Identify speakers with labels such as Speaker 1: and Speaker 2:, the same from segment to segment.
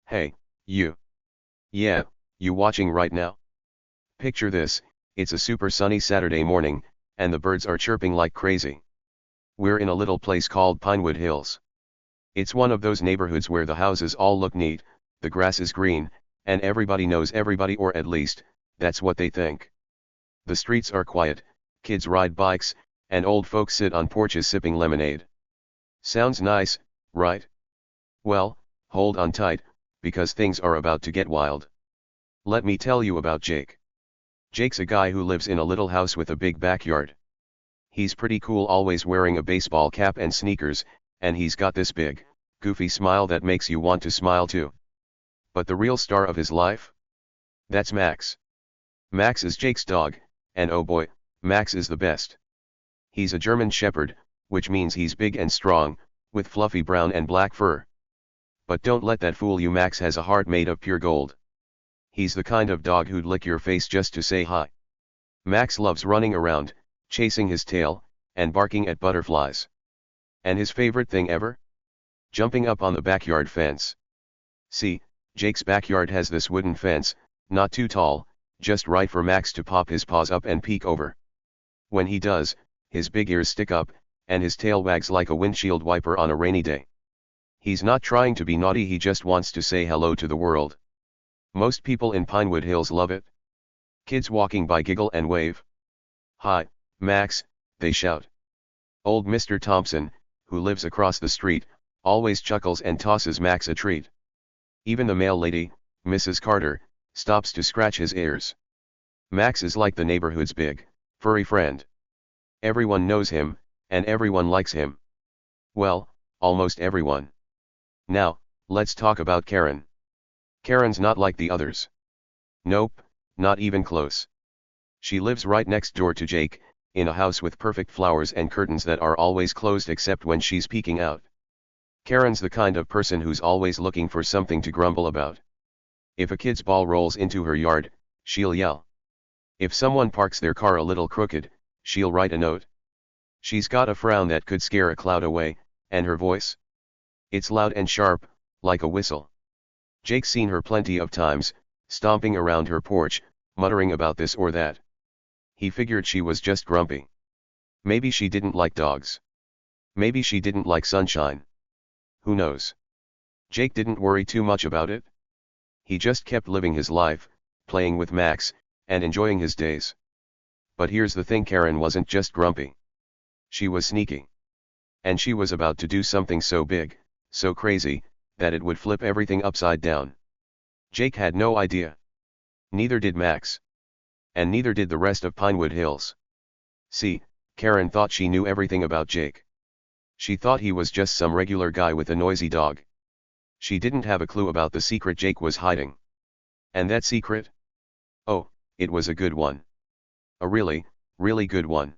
Speaker 1: Hey, you. Yeah, you watching right now? Picture this, it's a super sunny Saturday morning, and the birds are chirping like crazy. We're in a little place called Pinewood Hills. It's one of those neighborhoods where the houses all look neat, the grass is green, and everybody knows everybody, or at least, that's what they think. The streets are quiet, kids ride bikes, and old folks sit on porches sipping lemonade. Sounds nice, right? Well, hold on tight, because things are about to get wild. Let me tell you about Jake. Jake's a guy who lives in a little house with a big backyard. He's pretty cool, always wearing a baseball cap and sneakers, and he's got this big, goofy smile that makes you want to smile too. But the real star of his life? That's Max. Max is Jake's dog, and oh boy, Max is the best. He's a German Shepherd, which means he's big and strong, with fluffy brown and black fur. But don't let that fool you. Max has a heart made of pure gold. He's the kind of dog who'd lick your face just to say hi. Max loves running around, chasing his tail, and barking at butterflies. And his favorite thing ever? Jumping up on the backyard fence. See, Jake's backyard has this wooden fence, not too tall, just right for Max to pop his paws up and peek over. When he does, his big ears stick up, and his tail wags like a windshield wiper on a rainy day. He's not trying to be naughty, he just wants to say hello to the world. Most people in Pinewood Hills love it. Kids walking by giggle and wave. "Hi, Max," they shout. Old Mr. Thompson, who lives across the street, always chuckles and tosses Max a treat. Even the mail lady, Mrs. Carter, stops to scratch his ears. Max is like the neighborhood's big, furry friend. Everyone knows him, and everyone likes him. Well, almost everyone. Now, let's talk about Karen. Karen's not like the others. Nope, not even close. She lives right next door to Jake, in a house with perfect flowers and curtains that are always closed except when she's peeking out. Karen's the kind of person who's always looking for something to grumble about. If a kid's ball rolls into her yard, she'll yell. If someone parks their car a little crooked, she'll write a note. She's got a frown that could scare a cloud away, and her voice? It's loud and sharp, like a whistle. Jake's seen her plenty of times, stomping around her porch, muttering about this or that. He figured she was just grumpy. Maybe she didn't like dogs. Maybe she didn't like sunshine. Who knows? Jake didn't worry too much about it. He just kept living his life, playing with Max, and enjoying his days. But here's the thing, Karen wasn't just grumpy. She was sneaky. And she was about to do something so big, so crazy, that it would flip everything upside down. Jake had no idea. Neither did Max. And neither did the rest of Pinewood Hills. See, Karen thought she knew everything about Jake. She thought he was just some regular guy with a noisy dog. She didn't have a clue about the secret Jake was hiding. And that secret? Oh, it was a good one. A really, really good one.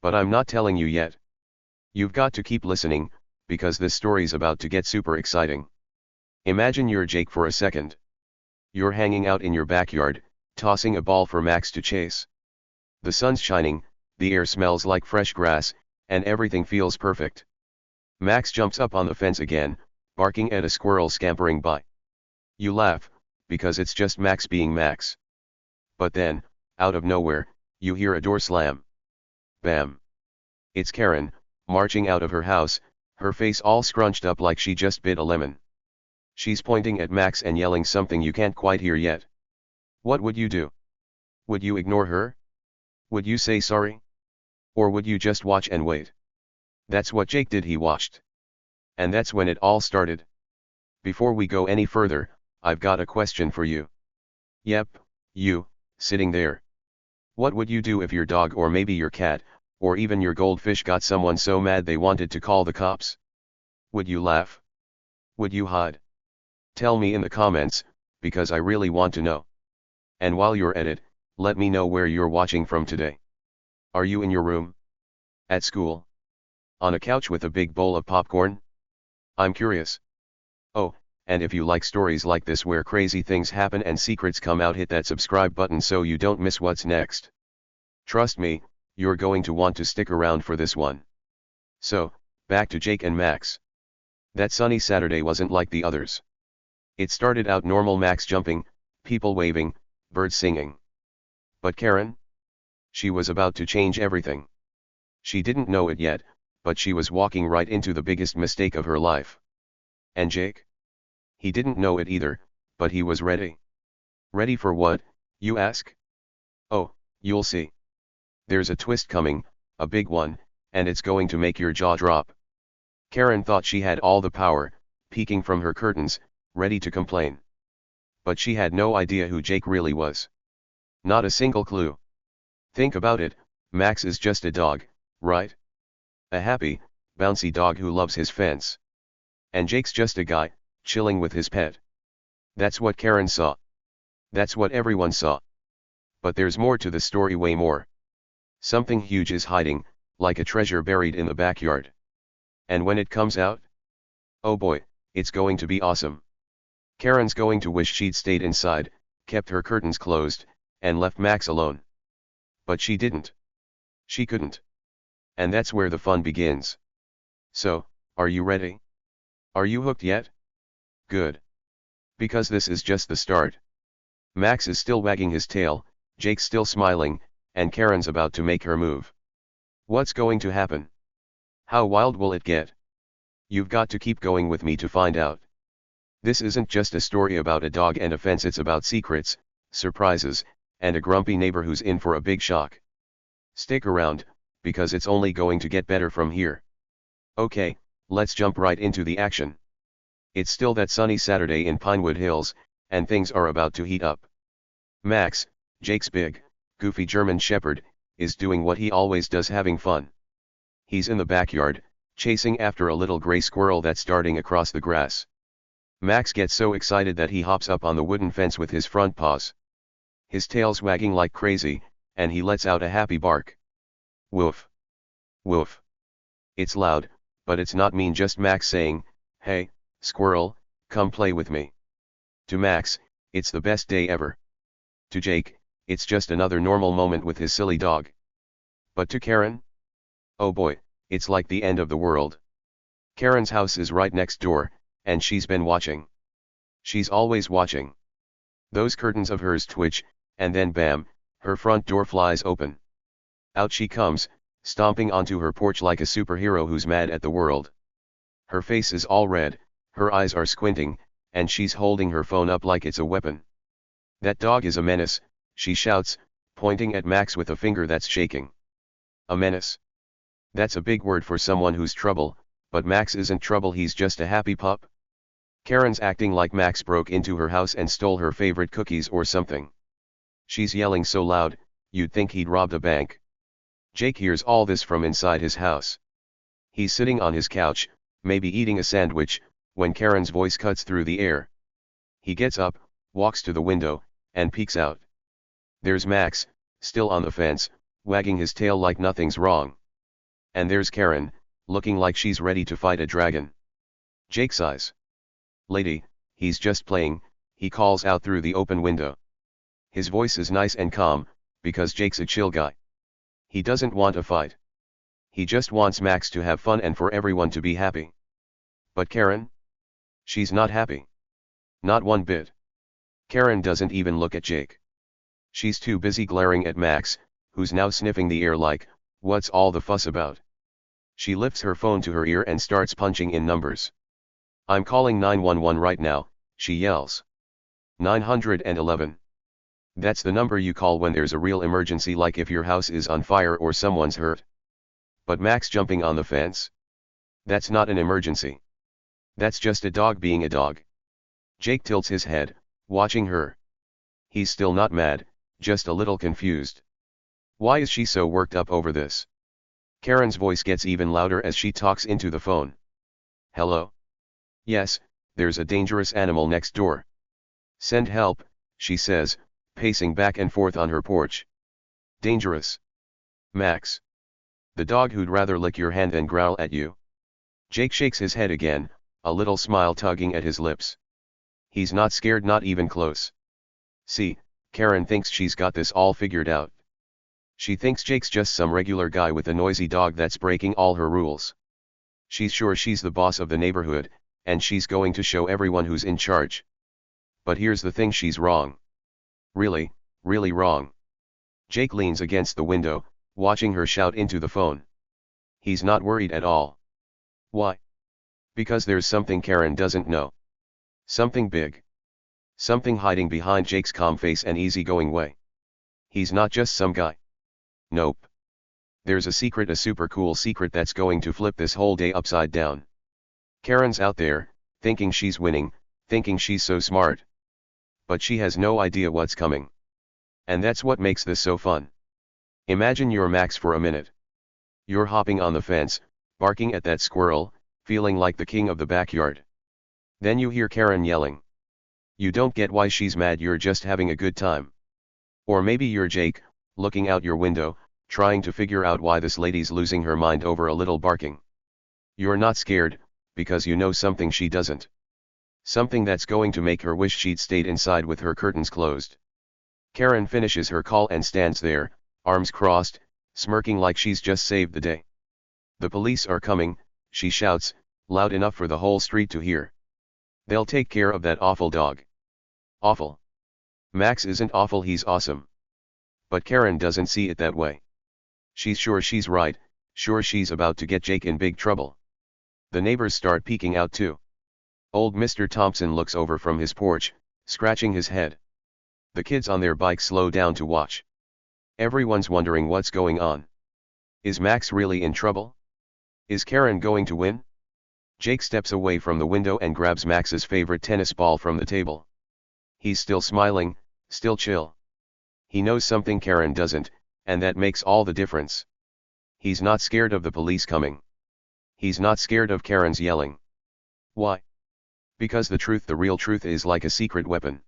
Speaker 1: But I'm not telling you yet. You've got to keep listening, because this story's about to get super exciting. Imagine you're Jake for a second. You're hanging out in your backyard, tossing a ball for Max to chase. The sun's shining, the air smells like fresh grass, and everything feels perfect. Max jumps up on the fence again, barking at a squirrel scampering by. You laugh, because it's just Max being Max. But then, out of nowhere, you hear a door slam. Bam! It's Karen, marching out of her house, her face all scrunched up like she just bit a lemon. She's pointing at Max and yelling something you can't quite hear yet. What would you do? Would you ignore her? Would you say sorry? Or would you just watch and wait? That's what Jake did, he watched. And that's when it all started. Before we go any further, I've got a question for you. Yep, you, sitting there. What would you do if your dog, or maybe your cat, or even your goldfish got someone so mad they wanted to call the cops? Would you laugh? Would you hide? Tell me in the comments, because I really want to know. And while you're at it, let me know where you're watching from today. Are you in your room? At school? On a couch with a big bowl of popcorn? I'm curious. Oh, and if you like stories like this where crazy things happen and secrets come out, hit that subscribe button so you don't miss what's next. Trust me, you're going to want to stick around for this one. So, back to Jake and Max. That sunny Saturday wasn't like the others. It started out normal, Max jumping, people waving, birds singing. But Karen? She was about to change everything. She didn't know it yet, but she was walking right into the biggest mistake of her life. And Jake? He didn't know it either, but he was ready. Ready for what, you ask? Oh, you'll see. There's a twist coming, a big one, and it's going to make your jaw drop. Karen thought she had all the power, peeking from her curtains, ready to complain. But she had no idea who Jake really was. Not a single clue. Think about it, Max is just a dog, right? A happy, bouncy dog who loves his fence. And Jake's just a guy, chilling with his pet. That's what Karen saw. That's what everyone saw. But there's more to the story, way more. Something huge is hiding, like a treasure buried in the backyard. And when it comes out? Oh boy, it's going to be awesome. Karen's going to wish she'd stayed inside, kept her curtains closed, and left Max alone. But she didn't. She couldn't. And that's where the fun begins. So, are you ready? Are you hooked yet? Good. Because this is just the start. Max is still wagging his tail, Jake's still smiling, and Karen's about to make her move. What's going to happen? How wild will it get? You've got to keep going with me to find out. This isn't just a story about a dog and a fence, it's about secrets, surprises, and a grumpy neighbor who's in for a big shock. Stick around, because it's only going to get better from here. Okay, let's jump right into the action. It's still that sunny Saturday in Pinewood Hills, and things are about to heat up. Max, Jake's big, goofy German Shepherd, is doing what he always does, having fun. He's in the backyard, chasing after a little gray squirrel that's darting across the grass. Max gets so excited that he hops up on the wooden fence with his front paws. His tail's wagging like crazy, and he lets out a happy bark. Woof. Woof. It's loud, but it's not mean, just Max saying, "Hey, squirrel, come play with me." To Max, it's the best day ever. To Jake, it's just another normal moment with his silly dog. But to Karen? Oh boy, it's like the end of the world. Karen's house is right next door, and she's been watching. She's always watching. Those curtains of hers twitch, and then bam, her front door flies open. Out she comes, stomping onto her porch like a superhero who's mad at the world. Her face is all red, her eyes are squinting, and she's holding her phone up like it's a weapon. "That dog is a menace," she shouts, pointing at Max with a finger that's shaking. A menace? That's a big word for someone who's trouble, but Max isn't trouble, he's just a happy pup. Karen's acting like Max broke into her house and stole her favorite cookies or something. She's yelling so loud, you'd think he'd robbed a bank. Jake hears all this from inside his house. He's sitting on his couch, maybe eating a sandwich, when Karen's voice cuts through the air. He gets up, walks to the window, and peeks out. There's Max, still on the fence, wagging his tail like nothing's wrong. And there's Karen, looking like she's ready to fight a dragon. Jake sighs. "Lady, he's just playing," he calls out through the open window. His voice is nice and calm, because Jake's a chill guy. He doesn't want a fight. He just wants Max to have fun and for everyone to be happy. But Karen? She's not happy. Not one bit. Karen doesn't even look at Jake. She's too busy glaring at Max, who's now sniffing the air like, what's all the fuss about? She lifts her phone to her ear and starts punching in numbers. "I'm calling 911 right now," she yells. 911. That's the number you call when there's a real emergency, like if your house is on fire or someone's hurt. But Max jumping on the fence? That's not an emergency. That's just a dog being a dog. Jake tilts his head, watching her. He's still not mad, just a little confused. Why is she so worked up over this? Karen's voice gets even louder as she talks into the phone. "Hello? Yes, there's a dangerous animal next door. Send help," she says, pacing back and forth on her porch. "Dangerous? Max? The dog who'd rather lick your hand than growl at you?" Jake shakes his head again, a little smile tugging at his lips. He's not scared, not even close. See, Karen thinks she's got this all figured out. She thinks Jake's just some regular guy with a noisy dog that's breaking all her rules. She's sure she's the boss of the neighborhood, and she's going to show everyone who's in charge. But here's the thing, she's wrong. Really, really wrong. Jake leans against the window, watching her shout into the phone. He's not worried at all. Why? Because there's something Karen doesn't know. Something big. Something hiding behind Jake's calm face and easygoing way. He's not just some guy. Nope. There's a secret, a super cool secret that's going to flip this whole day upside down. Karen's out there, thinking she's winning, thinking she's so smart. But she has no idea what's coming. And that's what makes this so fun. Imagine you're Max for a minute. You're hopping on the fence, barking at that squirrel, feeling like the king of the backyard. Then you hear Karen yelling. You don't get why she's mad, you're just having a good time. Or maybe you're Jake, looking out your window, trying to figure out why this lady's losing her mind over a little barking. You're not scared, because you know something she doesn't. Something that's going to make her wish she'd stayed inside with her curtains closed. Karen finishes her call and stands there, arms crossed, smirking like she's just saved the day. The police are coming, she shouts, loud enough for the whole street to hear. They'll take care of that awful dog. Awful. Max isn't awful, he's awesome. But Karen doesn't see it that way. She's sure she's right, sure she's about to get Jake in big trouble. The neighbors start peeking out too. Old Mr. Thompson looks over from his porch, scratching his head. The kids on their bikes slow down to watch. Everyone's wondering what's going on. Is Max really in trouble? Is Karen going to win? Jake steps away from the window and grabs Max's favorite tennis ball from the table. He's still smiling, still chill. He knows something Karen doesn't, and that makes all the difference. He's not scared of the police coming. He's not scared of Karen's yelling. Why? Because the truth, the real truth, is like a secret weapon.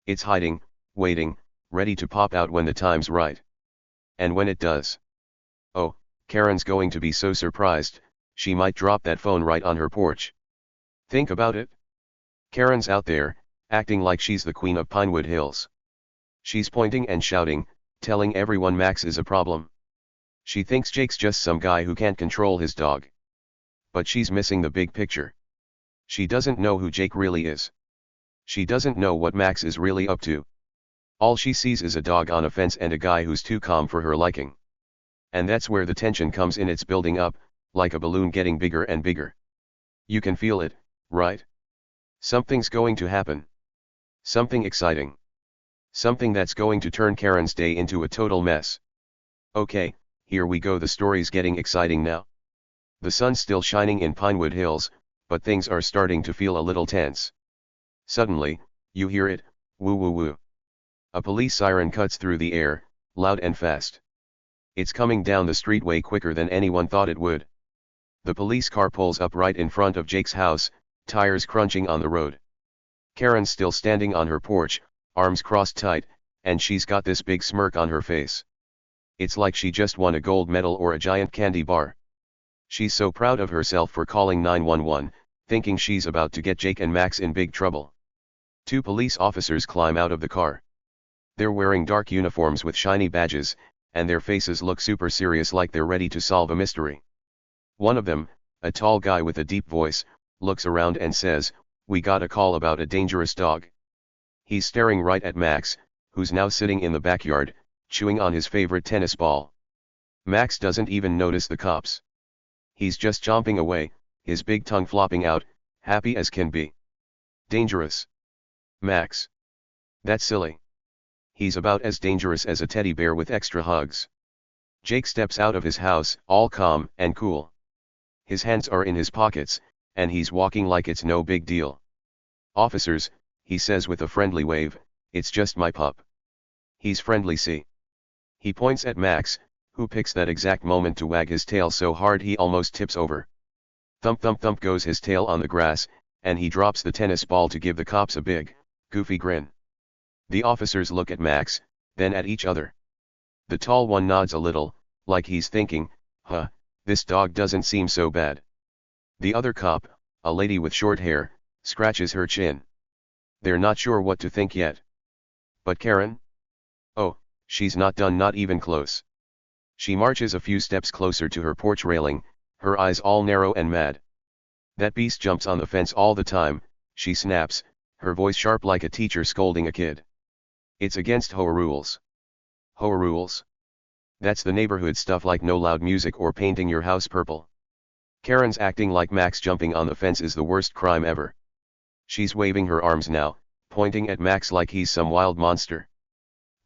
Speaker 1: It's hiding, waiting, ready to pop out when the time's right. And when it does. Oh, Karen's going to be so surprised, she might drop that phone right on her porch. Think about it. Karen's out there, acting like she's the queen of Pinewood Hills. She's pointing and shouting, telling everyone Max is a problem. She thinks Jake's just some guy who can't control his dog. But she's missing the big picture. She doesn't know who Jake really is. She doesn't know what Max is really up to. All she sees is a dog on a fence and a guy who's too calm for her liking. And that's where the tension comes in. It's building up, like a balloon getting bigger and bigger. You can feel it, right? Something's going to happen. Something exciting. Something that's going to turn Karen's day into a total mess. Okay, here we go, the story's getting exciting now. The sun's still shining in Pinewood Hills, but things are starting to feel a little tense. Suddenly, you hear it, woo woo woo. A police siren cuts through the air, loud and fast. It's coming down the street way quicker than anyone thought it would. The police car pulls up right in front of Jake's house, tires crunching on the road. Karen's still standing on her porch, arms crossed tight, and she's got this big smirk on her face. It's like she just won a gold medal or a giant candy bar. She's so proud of herself for calling 911, thinking she's about to get Jake and Max in big trouble. Two police officers climb out of the car. They're wearing dark uniforms with shiny badges, and their faces look super serious, like they're ready to solve a mystery. One of them, a tall guy with a deep voice, looks around and says, "We got a call about a dangerous dog." He's staring right at Max, who's now sitting in the backyard, chewing on his favorite tennis ball. Max doesn't even notice the cops. He's just chomping away, his big tongue flopping out, happy as can be. Dangerous. Max. That's silly. He's about as dangerous as a teddy bear with extra hugs. Jake steps out of his house, all calm and cool. His hands are in his pockets, and he's walking like it's no big deal. "Officers," he says with a friendly wave, "it's just my pup." He's friendly, see? He points at Max, who picks that exact moment to wag his tail so hard he almost tips over. Thump thump thump goes his tail on the grass, and he drops the tennis ball to give the cops a big, goofy grin. The officers look at Max, then at each other. The tall one nods a little, like he's thinking, "Huh, this dog doesn't seem so bad." The other cop, a lady with short hair, scratches her chin. They're not sure what to think yet. But Karen? Oh, she's not done, not even close. She marches a few steps closer to her porch railing, her eyes all narrow and mad. "That beast jumps on the fence all the time," she snaps, her voice sharp like a teacher scolding a kid. It's against HOA rules. HOA rules? That's the neighborhood stuff like no loud music or painting your house purple. Karen's acting like Max jumping on the fence is the worst crime ever. She's waving her arms now, pointing at Max like he's some wild monster.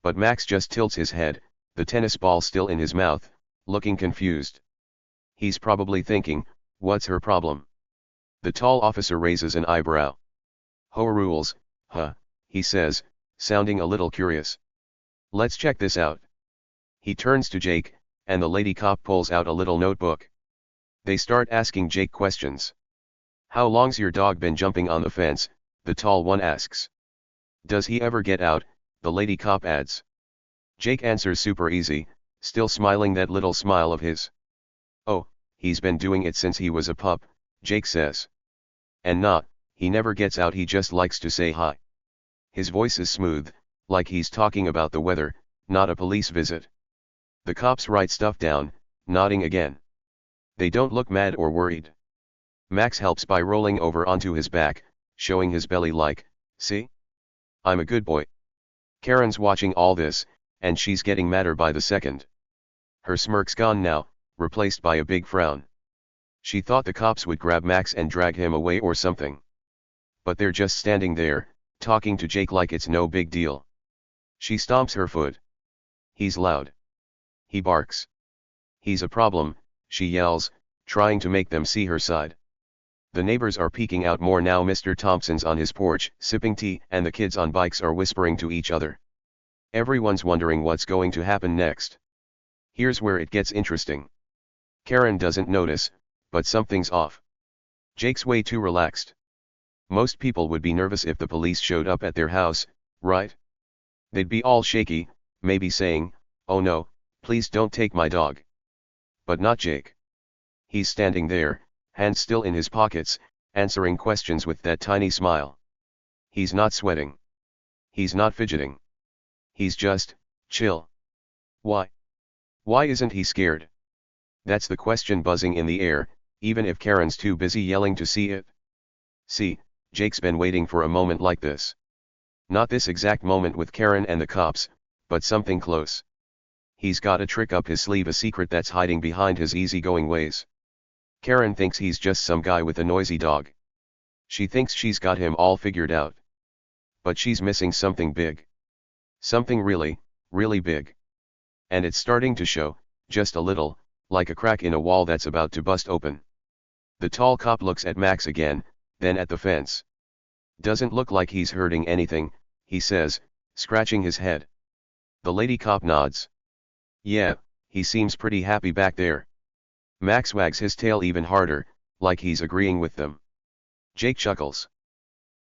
Speaker 1: But Max just tilts his head, the tennis ball still in his mouth, looking confused. He's probably thinking, what's her problem? The tall officer raises an eyebrow. HOA rules, huh, he says, sounding a little curious. Let's check this out. He turns to Jake, and the lady cop pulls out a little notebook. They start asking Jake questions. How long's your dog been jumping on the fence? The tall one asks. Does he ever get out? The lady cop adds. Jake answers super easy, still smiling that little smile of his. Oh, he's been doing it since he was a pup, Jake says. And not, he never gets out, he just likes to say hi. His voice is smooth, like he's talking about the weather, not a police visit. The cops write stuff down, nodding again. They don't look mad or worried. Max helps by rolling over onto his back, showing his belly like, see? I'm a good boy. Karen's watching all this, and she's getting madder by the second. Her smirk's gone now, replaced by a big frown. She thought the cops would grab Max and drag him away or something. But they're just standing there, talking to Jake like it's no big deal. She stomps her foot. He's loud. He barks. He's a problem, she yells, trying to make them see her side. The neighbors are peeking out more now. Mr. Thompson's on his porch, sipping tea, and the kids on bikes are whispering to each other. Everyone's wondering what's going to happen next. Here's where it gets interesting. Karen doesn't notice, but something's off. Jake's way too relaxed. Most people would be nervous if the police showed up at their house, right? They'd be all shaky, maybe saying, "Oh no, please don't take my dog." But not Jake. He's standing there, hands still in his pockets, answering questions with that tiny smile. He's not sweating. He's not fidgeting. He's just, chill. Why? Why isn't he scared? That's the question buzzing in the air, even if Karen's too busy yelling to see it. See, Jake's been waiting for a moment like this. Not this exact moment with Karen and the cops, but something close. He's got a trick up his sleeve, a secret that's hiding behind his easygoing ways. Karen thinks he's just some guy with a noisy dog. She thinks she's got him all figured out. But she's missing something big. Something really, really big. And it's starting to show, just a little, like a crack in a wall that's about to bust open. The tall cop looks at Max again, then at the fence. Doesn't look like he's hurting anything, he says, scratching his head. The lady cop nods. Yeah, he seems pretty happy back there. Max wags his tail even harder, like he's agreeing with them. Jake chuckles.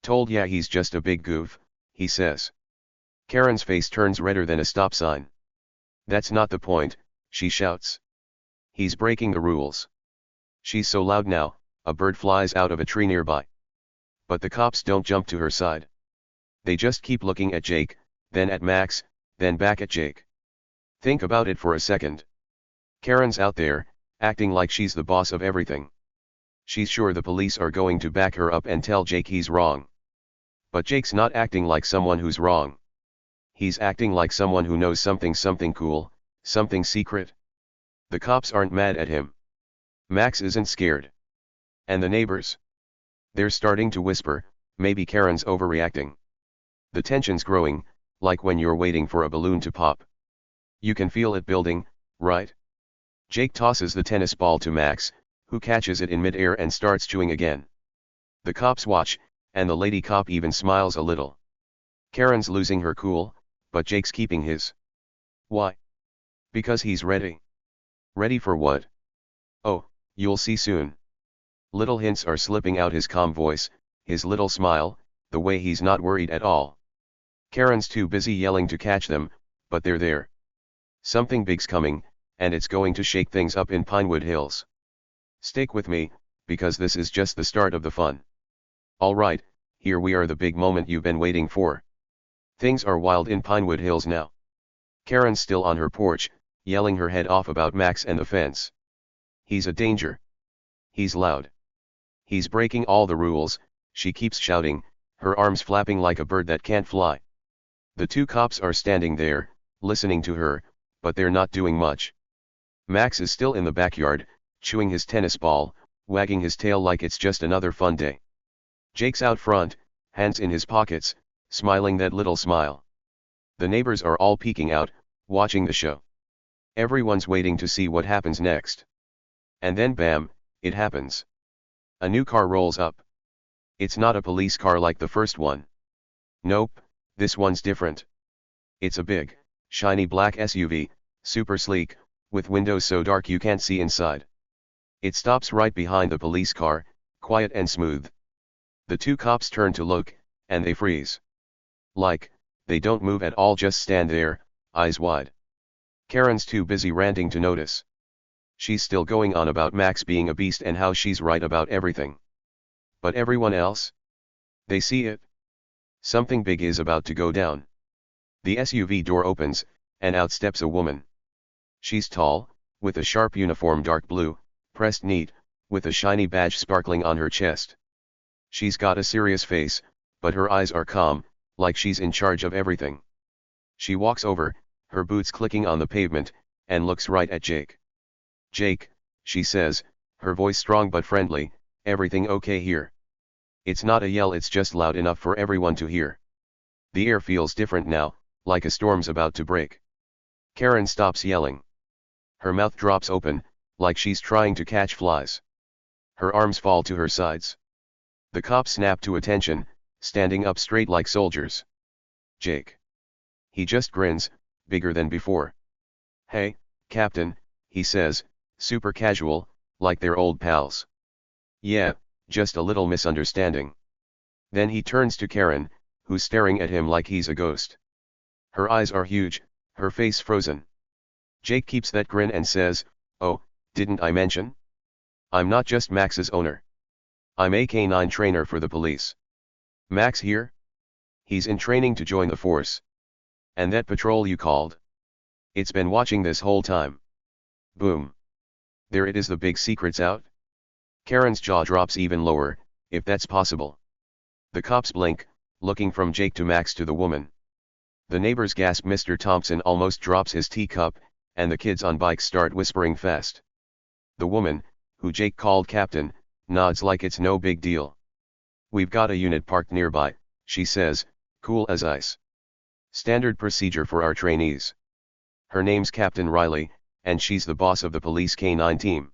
Speaker 1: Told ya he's just a big goof, he says. Karen's face turns redder than a stop sign. That's not the point, she shouts. He's breaking the rules. She's so loud now, a bird flies out of a tree nearby. But the cops don't jump to her side. They just keep looking at Jake, then at Max, then back at Jake. Think about it for a second. Karen's out there, acting like she's the boss of everything. She's sure the police are going to back her up and tell Jake he's wrong. But Jake's not acting like someone who's wrong. He's acting like someone who knows something cool, something secret. The cops aren't mad at him. Max isn't scared. And the neighbors? They're starting to whisper, maybe Karen's overreacting. The tension's growing, like when you're waiting for a balloon to pop. You can feel it building, right? Jake tosses the tennis ball to Max, who catches it in midair and starts chewing again. The cops watch, and the lady cop even smiles a little. Karen's losing her cool, but Jake's keeping his. Why? Because he's ready. Ready for what? Oh, you'll see soon. Little hints are slipping out his calm voice, his little smile, the way he's not worried at all. Karen's too busy yelling to catch them, but they're there. Something big's coming, and it's going to shake things up in Pinewood Hills. Stick with me, because this is just the start of the fun. Alright, here we are, the big moment you've been waiting for. Things are wild in Pinewood Hills now. Karen's still on her porch, yelling her head off about Max and the fence. He's a danger. He's loud. He's breaking all the rules, she keeps shouting, her arms flapping like a bird that can't fly. The two cops are standing there, listening to her, but they're not doing much. Max is still in the backyard, chewing his tennis ball, wagging his tail like it's just another fun day. Jake's out front, hands in his pockets, smiling that little smile. The neighbors are all peeking out, watching the show. Everyone's waiting to see what happens next. And then bam, it happens. A new car rolls up. It's not a police car like the first one. Nope, this one's different. It's a big, shiny black SUV, super sleek, with windows so dark you can't see inside. It stops right behind the police car, quiet and smooth. The two cops turn to look, and they freeze. Like, they don't move at all, just stand there, eyes wide. Karen's too busy ranting to notice. She's still going on about Max being a beast and how she's right about everything. But everyone else? They see it. Something big is about to go down. The SUV door opens, and out steps a woman. She's tall, with a sharp uniform dark blue, pressed neat, with a shiny badge sparkling on her chest. She's got a serious face, but her eyes are calm, like she's in charge of everything. She walks over, her boots clicking on the pavement, and looks right at Jake. "Jake," she says, her voice strong but friendly, "everything okay here?" It's not a yell, it's just loud enough for everyone to hear. The air feels different now, like a storm's about to break. Karen stops yelling. Her mouth drops open, like she's trying to catch flies. Her arms fall to her sides. The cops snap to attention, standing up straight like soldiers. Jake. He just grins, bigger than before. "Hey, Captain," he says, super casual, like they're old pals. "Yeah, just a little misunderstanding." Then he turns to Karen, who's staring at him like he's a ghost. Her eyes are huge, her face frozen. Jake keeps that grin and says, "Oh, didn't I mention? I'm not just Max's owner. I'm a K9 trainer for the police." "Max here?" "He's in training to join the force." "And that patrol you called?" "It's been watching this whole time." Boom. There it is, the big secret's out. Karen's jaw drops even lower, if that's possible. The cops blink, looking from Jake to Max to the woman. The neighbors gasp. Mr. Thompson almost drops his teacup, and the kids on bikes start whispering fast. The woman, who Jake called Captain, nods like it's no big deal. "We've got a unit parked nearby," she says, cool as ice. "Standard procedure for our trainees. Her name's Captain Riley, and she's the boss of the police K9 team.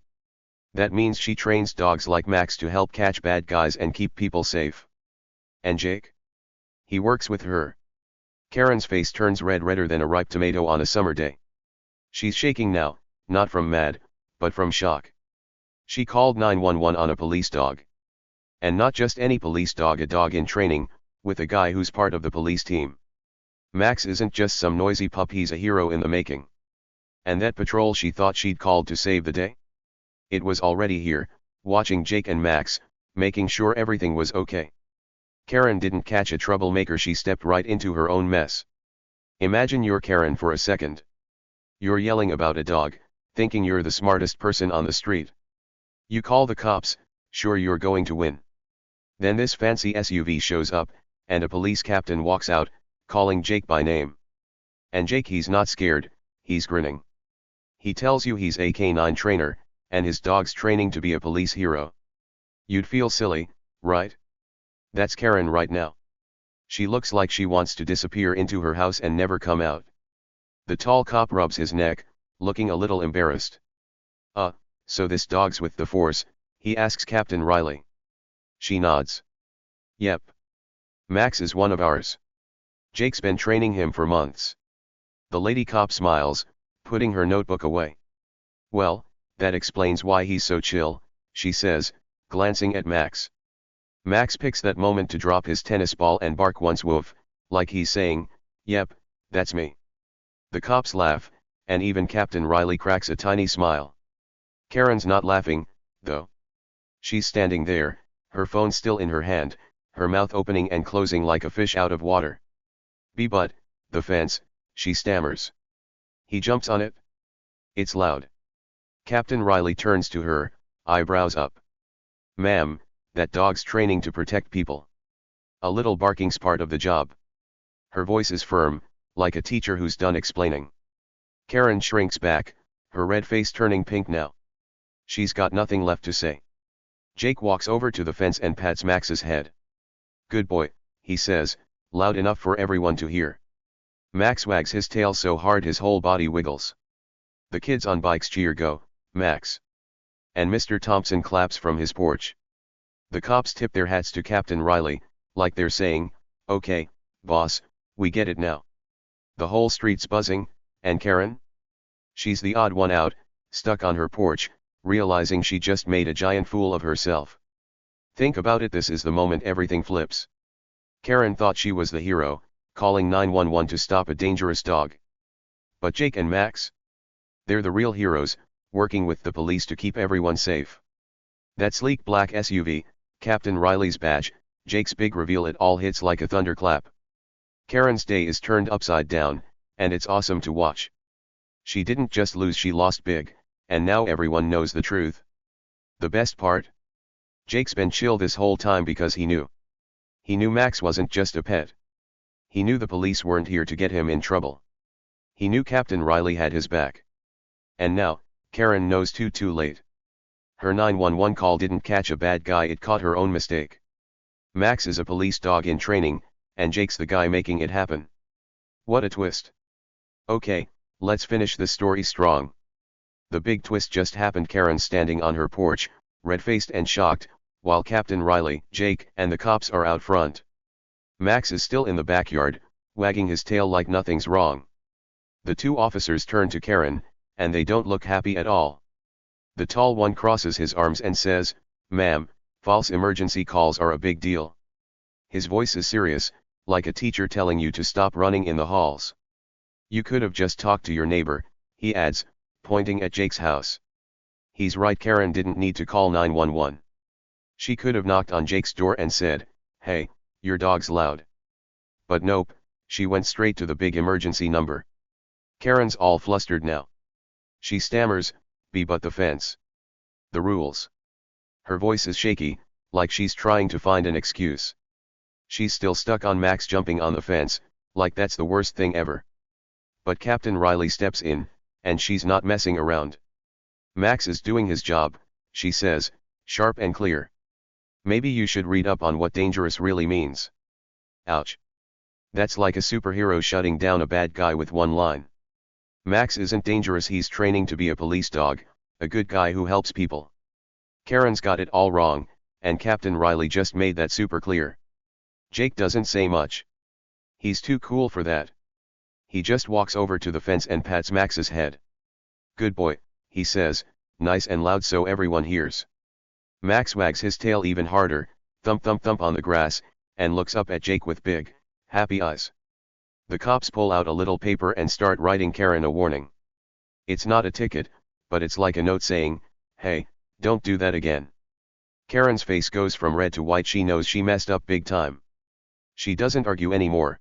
Speaker 1: That means she trains dogs like Max to help catch bad guys and keep people safe." "And Jake?" "He works with her." Karen's face turns red, redder than a ripe tomato on a summer day. She's shaking now, not from mad, but from shock. She called 911 on a police dog. And not just any police dog, a dog in training, with a guy who's part of the police team. Max isn't just some noisy pup, he's a hero in the making. And that patrol she thought she'd called to save the day? It was already here, watching Jake and Max, making sure everything was okay. Karen didn't catch a troublemaker, she stepped right into her own mess. Imagine you're Karen for a second. You're yelling about a dog, thinking you're the smartest person on the street. You call the cops, sure you're going to win. Then this fancy SUV shows up, and a police captain walks out, calling Jake by name. And Jake, he's not scared, he's grinning. He tells you he's a K9 trainer, and his dog's training to be a police hero. You'd feel silly, right? That's Karen right now. She looks like she wants to disappear into her house and never come out. The tall cop rubs his neck, looking a little embarrassed. So this dog's with the force?" he asks Captain Riley. She nods. "Yep. Max is one of ours. Jake's been training him for months." The lady cop smiles, putting her notebook away. "Well, that explains why he's so chill," she says, glancing at Max. Max picks that moment to drop his tennis ball and bark once, woof, like he's saying, "Yep, that's me." The cops laugh, and even Captain Riley cracks a tiny smile. Karen's not laughing, though. She's standing there, her phone still in her hand, her mouth opening and closing like a fish out of water. But, the fence," she stammers. "He jumps on it?" "It's loud." Captain Riley turns to her, eyebrows up. "Ma'am, that dog's training to protect people." A little barking's part of the job. Her voice is firm, like a teacher who's done explaining. Karen shrinks back, her red face turning pink now. She's got nothing left to say. Jake walks over to the fence and pats Max's head. "Good boy," he says, loud enough for everyone to hear. Max wags his tail so hard his whole body wiggles. The kids on bikes cheer, "Go, Max." And Mr. Thompson claps from his porch. The cops tip their hats to Captain Riley, like they're saying, "Okay, boss, we get it now." The whole street's buzzing, and Karen? She's the odd one out, stuck on her porch, realizing she just made a giant fool of herself. Think about it, this is the moment everything flips. Karen thought she was the hero, calling 911 to stop a dangerous dog. But Jake and Max? They're the real heroes, working with the police to keep everyone safe. That sleek black SUV, Captain Riley's badge, Jake's big reveal, it all hits like a thunderclap. Karen's day is turned upside down, and it's awesome to watch. She didn't just lose, she lost big, and now everyone knows the truth. The best part? Jake's been chill this whole time because he knew. He knew Max wasn't just a pet. He knew the police weren't here to get him in trouble. He knew Captain Riley had his back. And now, Karen knows too late. Her 911 call didn't catch a bad guy, it caught her own mistake. Max is a police dog in training, and Jake's the guy making it happen. What a twist. Okay, let's finish the story strong. The big twist just happened. Karen's standing on her porch, red-faced and shocked, while Captain Riley, Jake, and the cops are out front. Max is still in the backyard, wagging his tail like nothing's wrong. The two officers turn to Karen, and they don't look happy at all. The tall one crosses his arms and says, "Ma'am, false emergency calls are a big deal." His voice is serious, like a teacher telling you to stop running in the halls. "You could have just talked to your neighbor," he adds, pointing at Jake's house. He's right, Karen didn't need to call 911. She could have knocked on Jake's door and said, "Hey, your dog's loud." But nope, she went straight to the big emergency number. Karen's all flustered now. She stammers, "But the fence. The rules." Her voice is shaky, like she's trying to find an excuse. She's still stuck on Max jumping on the fence, like that's the worst thing ever. But Captain Riley steps in, and she's not messing around. "Max is doing his job," she says, sharp and clear. "Maybe you should read up on what dangerous really means." Ouch. That's like a superhero shutting down a bad guy with one line. Max isn't dangerous, he's training to be a police dog, a good guy who helps people. Karen's got it all wrong, and Captain Riley just made that super clear. Jake doesn't say much. He's too cool for that. He just walks over to the fence and pats Max's head. "Good boy," he says, nice and loud so everyone hears. Max wags his tail even harder, thump thump thump on the grass, and looks up at Jake with big, happy eyes. The cops pull out a little paper and start writing Karen a warning. It's not a ticket, but it's like a note saying, "Hey, don't do that again." Karen's face goes from red to white, she knows she messed up big time. She doesn't argue anymore.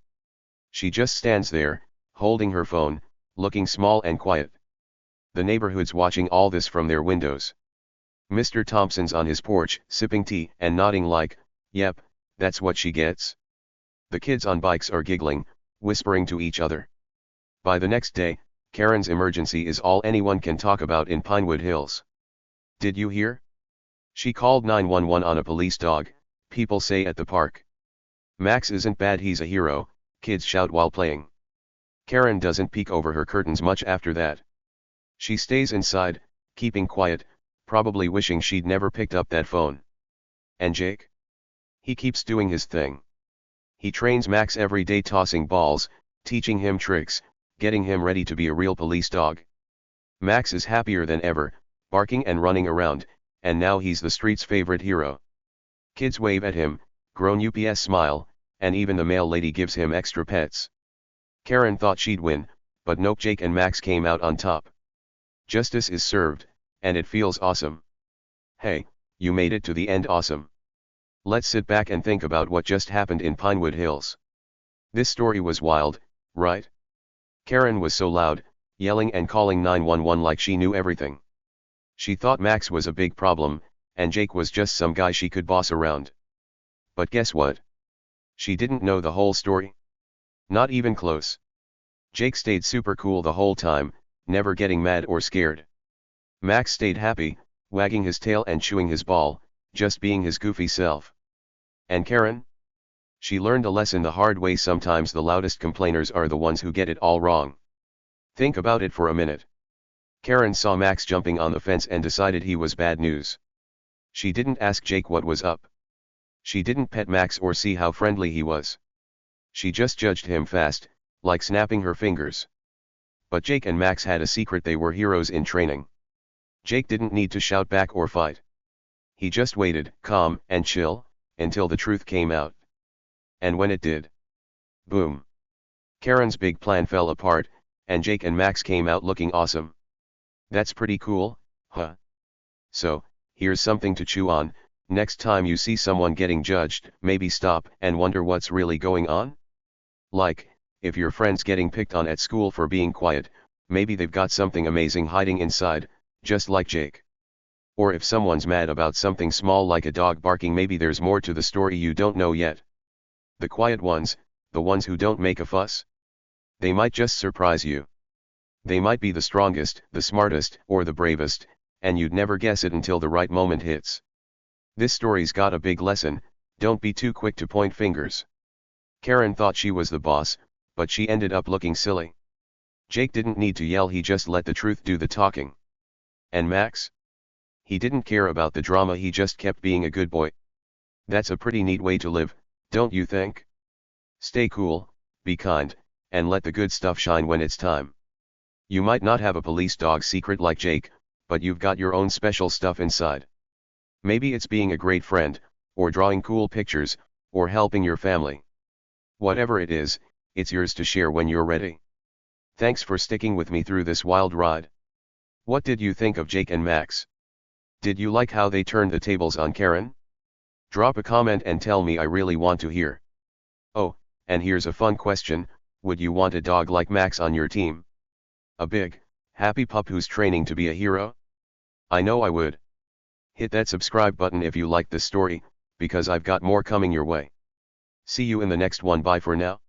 Speaker 1: She just stands there, holding her phone, looking small and quiet. The neighborhood's watching all this from their windows. Mr. Thompson's on his porch, sipping tea and nodding like, "Yep, that's what she gets." The kids on bikes are giggling, whispering to each other. By the next day, Karen's emergency is all anyone can talk about in Pinewood Hills. "Did you hear? She called 911 on a police dog," people say at the park. "Max isn't bad, he's a hero," kids shout while playing. Karen doesn't peek over her curtains much after that. She stays inside, keeping quiet, probably wishing she'd never picked up that phone. And Jake? He keeps doing his thing. He trains Max every day, tossing balls, teaching him tricks, getting him ready to be a real police dog. Max is happier than ever, barking and running around, and now he's the street's favorite hero. Kids wave at him, grown UPS smile, and even the mail lady gives him extra pets. Karen thought she'd win, but nope, Jake and Max came out on top. Justice is served, and it feels awesome. Hey, you made it to the end, awesome. Let's sit back and think about what just happened in Pinewood Hills. This story was wild, right? Karen was so loud, yelling and calling 911 like she knew everything. She thought Max was a big problem, and Jake was just some guy she could boss around. But guess what? She didn't know the whole story. Not even close. Jake stayed super cool the whole time, never getting mad or scared. Max stayed happy, wagging his tail and chewing his ball, just being his goofy self. And Karen? She learned a lesson the hard way. Sometimes the loudest complainers are the ones who get it all wrong. Think about it for a minute. Karen saw Max jumping on the fence and decided he was bad news. She didn't ask Jake what was up. She didn't pet Max or see how friendly he was. She just judged him fast, like snapping her fingers. But Jake and Max had a secret: they were heroes in training. Jake didn't need to shout back or fight. He just waited, calm and chill, until the truth came out. And when it did, boom! Karen's big plan fell apart, and Jake and Max came out looking awesome. That's pretty cool, huh? So, here's something to chew on. Next time you see someone getting judged, maybe stop and wonder what's really going on. Like, if your friend's getting picked on at school for being quiet, maybe they've got something amazing hiding inside, just like Jake. Or if someone's mad about something small like a dog barking, maybe there's more to the story you don't know yet. The quiet ones, the ones who don't make a fuss, they might just surprise you. They might be the strongest, the smartest, or the bravest, and you'd never guess it until the right moment hits. This story's got a big lesson: don't be too quick to point fingers. Karen thought she was the boss, but she ended up looking silly. Jake didn't need to yell, he just let the truth do the talking. And Max? He didn't care about the drama, he just kept being a good boy. That's a pretty neat way to live, don't you think? Stay cool, be kind, and let the good stuff shine when it's time. You might not have a police dog secret like Jake, but you've got your own special stuff inside. Maybe it's being a great friend, or drawing cool pictures, or helping your family. Whatever it is, it's yours to share when you're ready. Thanks for sticking with me through this wild ride. What did you think of Jake and Max? Did you like how they turned the tables on Karen? Drop a comment and tell me, I really want to hear. Oh, and here's a fun question: would you want a dog like Max on your team? A big, happy pup who's training to be a hero? I know I would. Hit that subscribe button if you liked this story, because I've got more coming your way. See you in the next one. Bye for now.